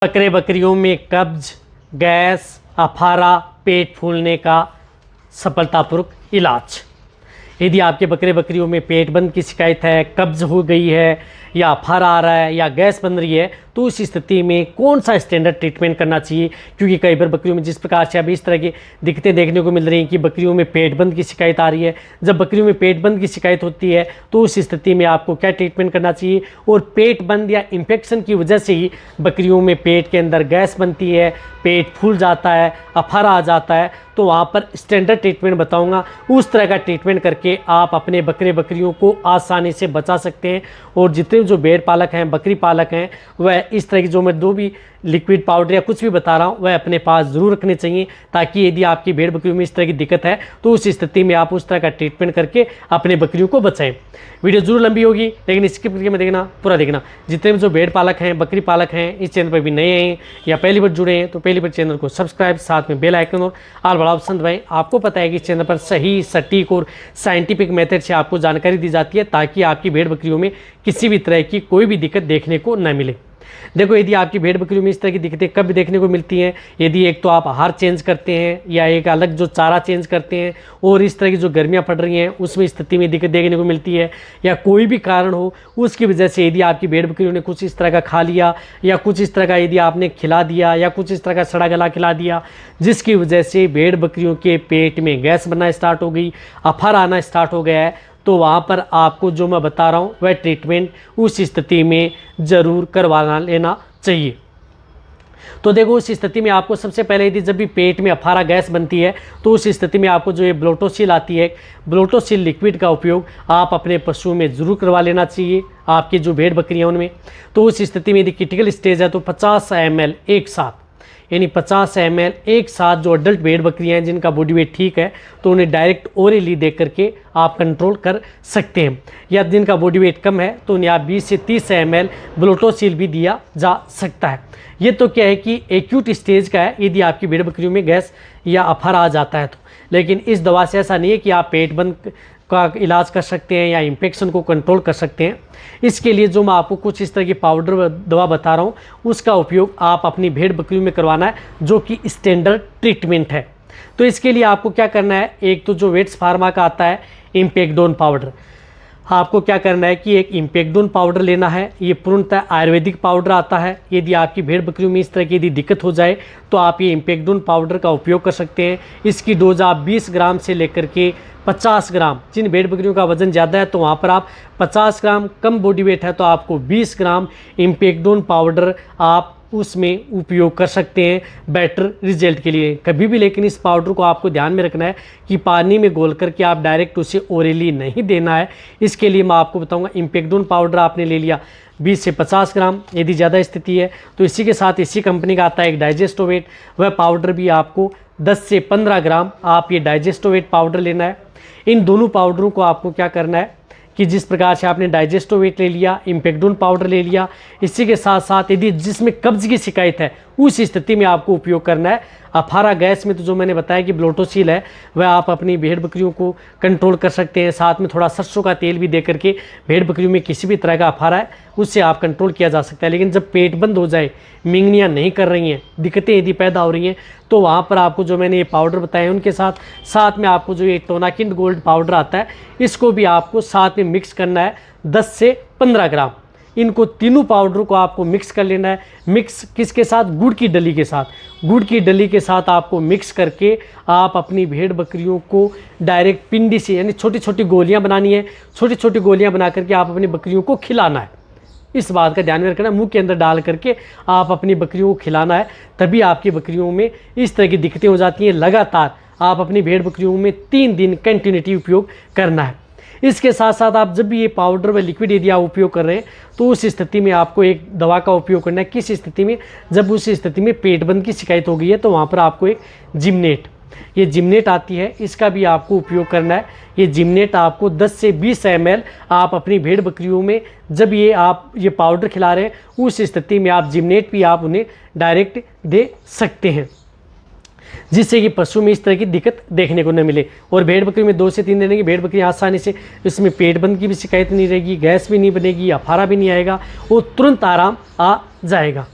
बकरे बकरियों में कब्ज, गैस, अफारा, पेट फूलने का सफलतापूर्वक इलाज। यदि आपके बकरे बकरियों में पेट बंद की शिकायत है, कब्ज हो गई है या अफारा आ रहा है या गैस बन रही है, तो उस स्थिति में कौन सा स्टैंडर्ड ट्रीटमेंट करना चाहिए। क्योंकि कई बार बकरियों में जिस प्रकार से अभी इस तरह की दिक्कतें देखने को मिल रही हैं कि बकरियों में पेट बंद की शिकायत आ रही है। जब बकरियों में पेट बंद की शिकायत होती है तो उस स्थिति में आपको क्या ट्रीटमेंट करना चाहिए, और पेट बंद या इन्फेक्शन की वजह से ही बकरियों में पेट के अंदर गैस बनती है, पेट फूल जाता है, अफारा आ जाता है, तो वहाँ पर स्टैंडर्ड ट्रीटमेंट बताऊंगा। उस तरह का ट्रीटमेंट करके आप अपने बकरे बकरियों को आसानी से बचा सकते हैं। और जितने जो भेड़ पालक हैं, बकरी पालक हैं, वह इस तरह की जो मैं दो भी लिक्विड पाउडर या कुछ भी बता रहा हूँ वह अपने पास ज़रूर रखने चाहिए, ताकि यदि आपकी भेड़ बकरियों में इस तरह की दिक्कत है तो उस स्थिति में आप उस तरह का ट्रीटमेंट करके अपने बकरियों को बचाएं। वीडियो जरूर लंबी होगी लेकिन स्किप करके मत देखना, पूरा देखना। जितने भी जो भेड़ पालक हैं, बकरी पालक हैं, इस चैनल पर भी नए हैं या पहली बार जुड़े हैं तो पहली बार चैनल को सब्सक्राइब, साथ में बेल आइकन और ऑल बड़ा ऑप्शन दबाएं। आपको पता है कि इस चैनल पर सही, सटीक और साइंटिफिक मेथड से आपको जानकारी दी जाती है, ताकि आपकी भेड़ बकरियों में किसी भी तरह की कोई भी दिक्कत देखने को न मिले। देखो, यदि आपकी भेड़ बकरियों में इस तरह की दिक्कतें कब देखने को मिलती हैं, यदि एक तो आप आहार चेंज करते हैं या एक अलग जो चारा चेंज करते हैं, और इस तरह की जो गर्मियां पड़ रही हैं उसमें स्थिति में दिक्कत देखने को मिलती है, या कोई भी कारण हो उसकी वजह से यदि आपकी भेड़ बकरियों ने कुछ इस तरह का खा लिया या कुछ इस तरह का यदि आपने खिला दिया या कुछ इस तरह का सड़ा गला खिला दिया, जिसकी वजह से भेड़ बकरियों के पेट में गैस बनना स्टार्ट हो गई, अफारा आना स्टार्ट हो गया है, तो वहाँ पर आपको जो मैं बता रहा हूँ वह ट्रीटमेंट उस स्थिति में ज़रूर करवाना लेना चाहिए। तो देखो, उस स्थिति में आपको सबसे पहले यदि जब भी पेट में अफारा गैस बनती है तो उस स्थिति में आपको जो ये ब्लोटोसिल आती है, ब्लोटोसिल लिक्विड का उपयोग आप अपने पशुओं में ज़रूर करवा लेना चाहिए, आपकी जो भेड़ बकरियाँ उनमें। तो उस स्थिति में यदि क्रिटिकल स्टेज है तो 50 ml एक साथ, यानी 50 ml एक साथ जो अडल्ट भेड़ बकरियां हैं जिनका बॉडी वेट ठीक है तो उन्हें डायरेक्ट ओरली दे करके आप कंट्रोल कर सकते हैं, या जिनका बॉडी वेट कम है तो उन्हें आप 20 से 30 ml ब्लोटोसिल भी दिया जा सकता है। ये तो क्या है कि एक्यूट स्टेज का है, यदि आपकी भेड़ बकरियों में गैस या अफारा आ जाता है तो। लेकिन इस दवा से ऐसा नहीं है कि आप पेट बंद का इलाज कर सकते हैं या इन्फेक्शन को कंट्रोल कर सकते हैं। इसके लिए जो मैं आपको कुछ इस तरह की पाउडर दवा बता रहा हूँ उसका उपयोग आप अपनी भेड़ बकरियों में करवाना है, जो कि स्टैंडर्ड ट्रीटमेंट है। तो इसके लिए आपको क्या करना है, एक तो जो वेट्स फार्मा का आता है इम्पेक्डोन पाउडर, आपको क्या करना है कि एक इम्पेक्डोन पाउडर लेना है। ये पूर्णतः आयुर्वेदिक पाउडर आता है। यदि आपकी भेड़ बकरियों में इस तरह की यदि दिक्कत हो जाए तो आप ये इम्पेक्डोन पाउडर का उपयोग कर सकते हैं। इसकी डोज आप 20 ग्राम से लेकर के 50 ग्राम, जिन भेड़ बकरियों का वजन ज़्यादा है तो वहाँ पर आप 50 ग्राम, कम बॉडी वेट है तो आपको 20 ग्राम इम्पेक्डोन पाउडर आप उसमें उपयोग कर सकते हैं बेटर रिजल्ट के लिए कभी भी। लेकिन इस पाउडर को आपको ध्यान में रखना है कि पानी में घोल करके आप डायरेक्ट उसे ओरली नहीं देना है। इसके लिए मैं आपको बताऊंगा, इम्पेक्डोन पाउडर आपने ले लिया 20 से 50 ग्राम, यदि ज़्यादा स्थिति है तो इसी के साथ इसी कंपनी का आता है एक डाइजेस्टोवेट, वह पाउडर भी आपको 10 से 15 ग्राम आप ये डाइजेस्टोवेट पाउडर लेना है। इन दोनों पाउडरों को आपको क्या करना है कि जिस प्रकार से आपने डाइजेस्टोवेट ले लिया, इम्पेक्डोन पाउडर ले लिया, इसी के साथ साथ यदि जिसमें कब्ज की शिकायत है उस स्थिति में आपको उपयोग करना है। अफारा गैस में तो जो मैंने बताया कि ब्लोटोसिल है वह आप अपनी भेड़ बकरियों को कंट्रोल कर सकते हैं। साथ में थोड़ा सरसों का तेल भी दे करके भेड़ बकरियों में किसी भी तरह का अफारा है उससे आप कंट्रोल किया जा सकता है। लेकिन जब पेट बंद हो जाए, मिंगनियाँ नहीं कर रही हैं, दिक्कतें यदि पैदा हो रही हैं, तो वहाँ पर आपको जो मैंने ये पाउडर बताए उनके साथ में आपको जो ये टोनाकिन गोल्ड पाउडर आता है इसको भी आपको साथ में मिक्स करना है 10 से 15 ग्राम। इनको तीनों पाउडर को आपको मिक्स कर लेना है। मिक्स किसके साथ? गुड़ की डली के साथ। गुड़ की डली के साथ आपको मिक्स करके आप अपनी भेड़ बकरियों को डायरेक्ट पिंडी से, यानी छोटी छोटी गोलियां बनानी है, छोटी छोटी गोलियां बना करके आप अपनी बकरियों को खिलाना है। इस बात का ध्यान में रखना, मुंह के अंदर डाल करके आप अपनी बकरियों को खिलाना है, तभी आपकी बकरियों में इस तरह की दिक्कतें हो जाती हैं। लगातार आप अपनी भेड़ बकरियों में 3 दिन कंटिन्यूटी उपयोग करना है। इसके साथ साथ आप जब भी ये पाउडर व लिक्विड यदि आप उपयोग कर रहे हैं तो उस स्थिति में आपको एक दवा का उपयोग करना है। किस स्थिति में? जब उस स्थिति में पेट बंद की शिकायत हो गई है तो वहाँ पर आपको एक जिमनेट, ये जिमनेट आती है, इसका भी आपको उपयोग करना है। ये जिमनेट आपको 10 से 20 ml आप अपनी भेड़ बकरियों में जब आप ये पाउडर खिला रहे हैं उस स्थिति में आप जिमनेट भी आप उन्हें डायरेक्ट दे सकते हैं, जिससे कि पशु में इस तरह की दिक्कत देखने को न मिले। और भेड़ बकरी में 2 से 3 दिन की भेड़ बकरी आसानी से, इसमें पेट बंद की भी शिकायत नहीं रहेगी, गैस भी नहीं बनेगी, अफारा भी नहीं आएगा, वो तुरंत आराम आ जाएगा।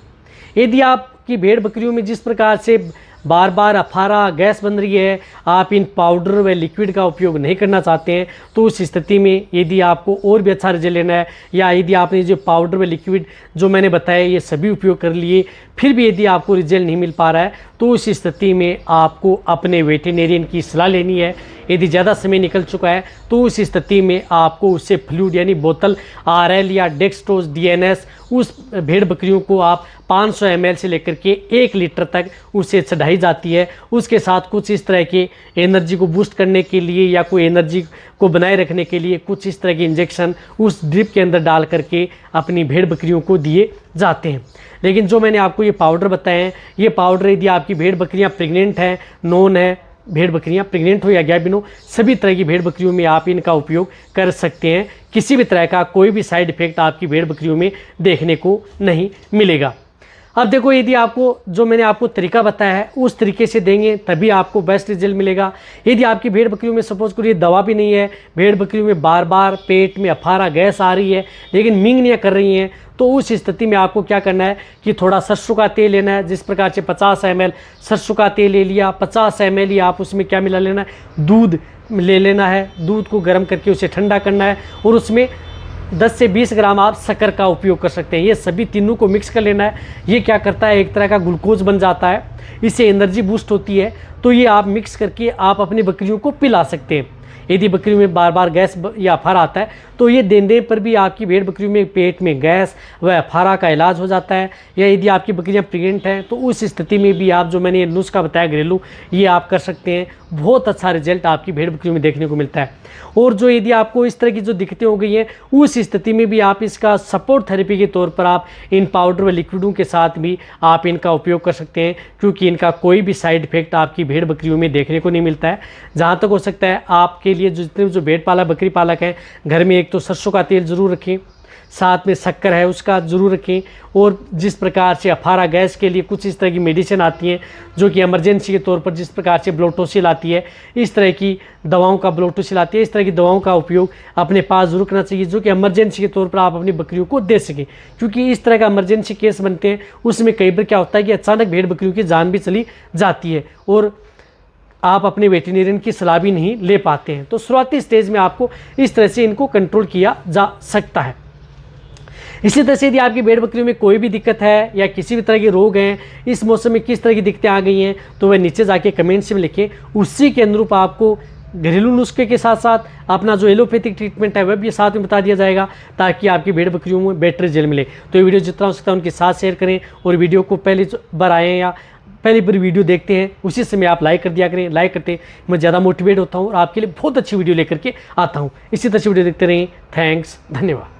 यदि आपकी भेड़ बकरियों में जिस प्रकार से बार बार अफारा गैस बन रही है, आप इन पाउडर व लिक्विड का उपयोग नहीं करना चाहते हैं, तो उस स्थिति में यदि आपको और भी अच्छा रिजल्ट लेना है, या यदि आपने जो पाउडर व लिक्विड जो मैंने बताया ये सभी उपयोग कर लिए फिर भी यदि आपको रिजल्ट नहीं मिल पा रहा है, तो उस स्थिति में आपको अपने वेटेरिनेरियन की सलाह लेनी है। यदि ज़्यादा समय निकल चुका है तो उस स्थिति में आपको उससे फ्लूइड यानी बोतल RL या डेक्सट्रोज DNS उस भेड़ बकरियों को आप 500 ml से लेकर के 1 लीटर तक उसे चढ़ाई जाती है। उसके साथ कुछ इस तरह के एनर्जी को बूस्ट करने के लिए या कोई एनर्जी को बनाए रखने के लिए कुछ इस तरह के इंजेक्शन उस ड्रिप के अंदर डाल करके अपनी भेड़ बकरियों को दिए जाते हैं। लेकिन जो मैंने आपको ये पाउडर बताए हैं, ये पाउडर यदि आपकी भेड़ बकरियां प्रेग्नेंट हैं, नॉन है, भेड़ बकरियां प्रेग्नेंट हो या गैप हो, सभी तरह की भेड़ बकरियों में आप इनका उपयोग कर सकते हैं। किसी भी तरह का कोई भी साइड इफेक्ट आपकी भेड़ बकरियों में देखने को नहीं मिलेगा। अब देखो, यदि आपको जो मैंने आपको तरीका बताया है उस तरीके से देंगे तभी आपको बेस्ट रिजल्ट मिलेगा। यदि आपकी भेड़ बकरियों में सपोज करिए दवा भी नहीं है, भेड़ बकरियों में बार बार पेट में अफारा गैस आ रही है लेकिन मिंग नहीं कर रही हैं, तो उस स्थिति में आपको क्या करना है कि थोड़ा सरसों का तेल लेना है। जिस प्रकार से 50 ml सरसों का तेल ले लिया, 50 ml ही आप उसमें क्या मिला लेना है, दूध ले लेना है। दूध को गर्म करके उसे ठंडा करना है और उसमें 10 से 20 ग्राम आप शक्कर का उपयोग कर सकते हैं। ये सभी तीनों को मिक्स कर लेना है। ये क्या करता है, एक तरह का ग्लूकोज बन जाता है, इससे एनर्जी बूस्ट होती है। तो ये आप मिक्स करके आप अपनी बकरियों को पिला सकते हैं। यदि बकरियों में बार बार गैस या अफारा आता है तो ये देने पर भी आपकी भेड़ बकरियों में पेट में गैस व अफारा का इलाज हो जाता है। या यदि आपकी बकरियां प्रेग्नेंट हैं तो उस स्थिति में भी आप जो मैंने ये नुस्खा बताया घरेलू, ये आप कर सकते हैं। बहुत अच्छा रिजल्ट आपकी भेड़ बकरियों में देखने को मिलता है। और जो यदि आपको इस तरह की जो दिक्कतें हो गई हैं उस स्थिति में भी आप इसका सपोर्ट थेरेपी के तौर पर आप इन पाउडर व लिक्विडों के साथ भी आप इनका उपयोग कर सकते हैं, क्योंकि इनका कोई भी साइड इफेक्ट आपकी भेड़ बकरियों में देखने को नहीं मिलता है। जहाँ तक हो सकता है आपके लिए जितने जो भेड़ पालक बकरी पालक हैं, घर में एक तो सरसों का तेल ज़रूर रखें, साथ में शक्कर है उसका ज़रूर रखें। और जिस प्रकार से अफारा गैस के लिए कुछ इस तरह की मेडिसिन आती हैं जो कि इमरजेंसी के तौर पर, जिस प्रकार से ब्लोटोसिल आती है, इस तरह की दवाओं का ब्लोटोसिल आती है, इस तरह की दवाओं का उपयोग अपने पास ज़रूर करना चाहिए जो कि इमरजेंसी के तौर पर आप अपनी बकरियों को दे सकें। क्योंकि इस तरह का इमरजेंसी केस बनते हैं उसमें कई बार क्या होता है कि अचानक भेड़ बकरियों की जान भी चली जाती है और आप अपने वेटेरिनेरियन की सलाह भी नहीं ले पाते हैं। तो शुरुआती स्टेज में आपको इस तरह से इनको कंट्रोल किया जा सकता है। इसी तरह से यदि आपकी भेड़ बकरियों में कोई भी दिक्कत है या किसी भी तरह के रोग हैं, इस मौसम में किस तरह की दिक्कतें आ गई हैं, तो वह नीचे जाके कमेंट्स में लिखें। उसी के अनुरूप आपको घरेलू नुस्खे के साथ साथ अपना जो एलोपैथिक ट्रीटमेंट है वह भी साथ में बता दिया जाएगा, ताकि आपकी भेड़ बकरियों में बेटर रिजल्ट मिले। तो ये वीडियो जितना हो सकता है उनके साथ शेयर करें, और वीडियो को पहली बार आए हैं या पहली बार वीडियो देखते हैं उसी समय आप लाइक कर दिया करें। लाइक करते मैं ज़्यादा मोटिवेट होता हूँ और आपके लिए बहुत अच्छी वीडियो लेकर के आता हूँ। इसी तरह से वीडियो देखते रहें। थैंक्स, धन्यवाद।